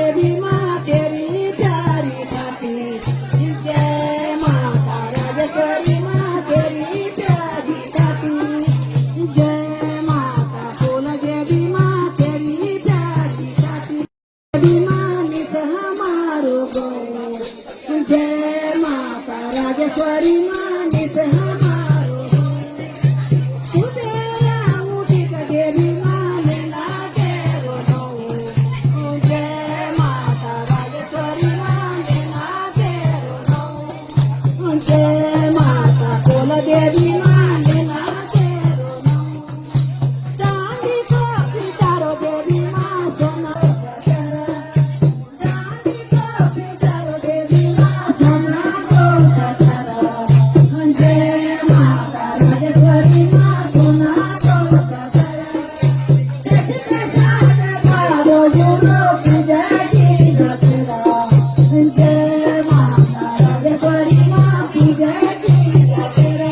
देवी माँ तेरी प्यारी छाती जय माता राजेश्वरी माँ तेरी प्यारी छाती जय माता कुल देवी माँ तेरी प्यारी छाती देवी माँ नित हमारो गौर जय माता राजेश्वरी माँ नित हमारो उठेला उठी का देवी माँ लेला तेरो नौ जय माता राजेश्वरी माँ लेला तेरो नौ जय माता कुल देवी माँ लेला तेरो नौ चांदी को पिटारो देवी माँ सोना चांदी को पिटारो देवी माँ सोना को ससरा जय माता राजेश्वरी माँ सोना को ससरा जय माता राजेश्वरी माँ पूजा की ससरा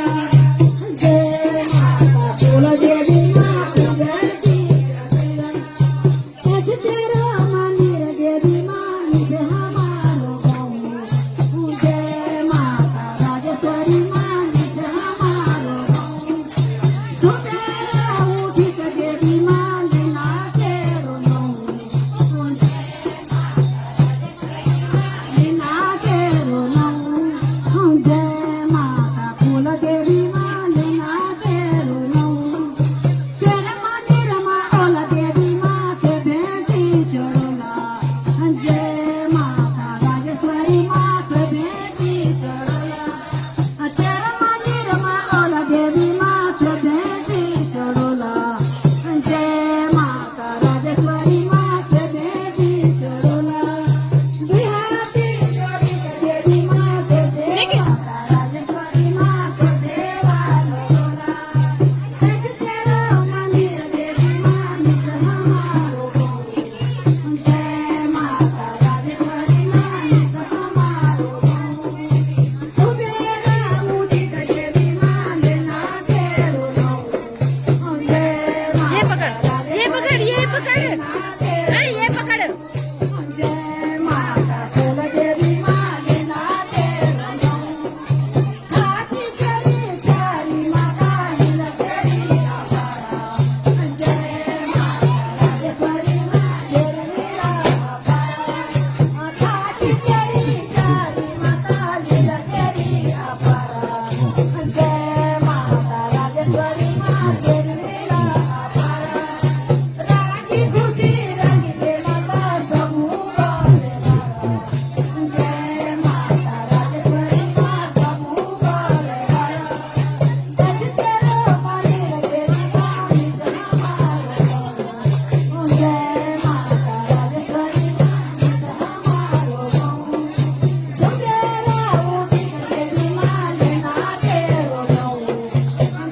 जय माता कुल देवी माँ पूजा की ससरा तेरा मंदिर देवी माँ नित हमारो गाँव जय माता राजेश्वरी माँ नित हमारो गाँव सुतेला उठी का देवी माँ लेला तेरो नौ लेला तेरो नौ जय माता कुल देवी माँ लेला तेरो नौ तेरा मंदिर माँ ओला देवी माँ से भेंटी चढ़ोला जय माता राजेश्वरी माँ से भेंटी चढ़ोला तेरा मंदिर माँ ओला देवी माँ से भेंटी चढ़ोला जय माता राजेश्वरी माँ से भेंटी चढ़ोला बिहाती जोड़ी के देवी माँ से माता राजेश्वरी माँ से देवा चढ़ोला तेरा मंदिर देवी माँ नित हमारो गाँव जय माता राजेश्वरी माँ नित हमारो गाँव सुबेरा उठी का देवी माँ लेला तेरो नौ जय माता राजेश्वरी माँ लेला तेरो नौ जय माता कुल देवी माँ लेला तेरो नौ हाथी चली चारी माता हिल तेरी अपारा जय माता राजेश्वरी माँ तेरी लीला अपारा हाथी चली चारी माता हिल तेरी अपारा जय माता राजेश्वरी माँ तेरी लीला अपारा राखी खुशी रंगी दे माता समूह करे वाला जय माता राजेश्वरी माँ समूह करे वाला तेरो मंदिर देवी माँ नित हमारो गाँव जय माता राजेश्वरी माँ नित हमारो गाँव सुबेरा उठी का देवी माँ लेला तेरो नौ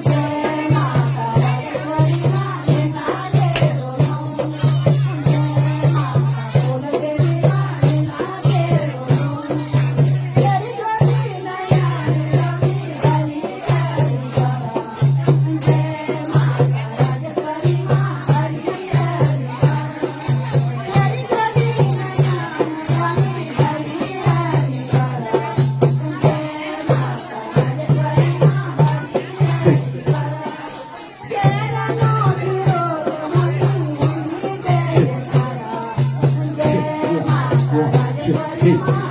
जय माता राजेश्वरी माँ लेला तेरो नौ जय माता कुल देवी माँ लेला तेरो नौ तेरी जोड़ी नैया रमी हरी हरी करा जय माता राजेश्वरी माँ हरी हरी करा तेरी जोड़ी नैया रमी हरी हरी करा जय माता राजेश्वरी माँ हरी हरी करा तेरा नाम रो हरी हरी जय करा जय माता राजेश्वरी माँ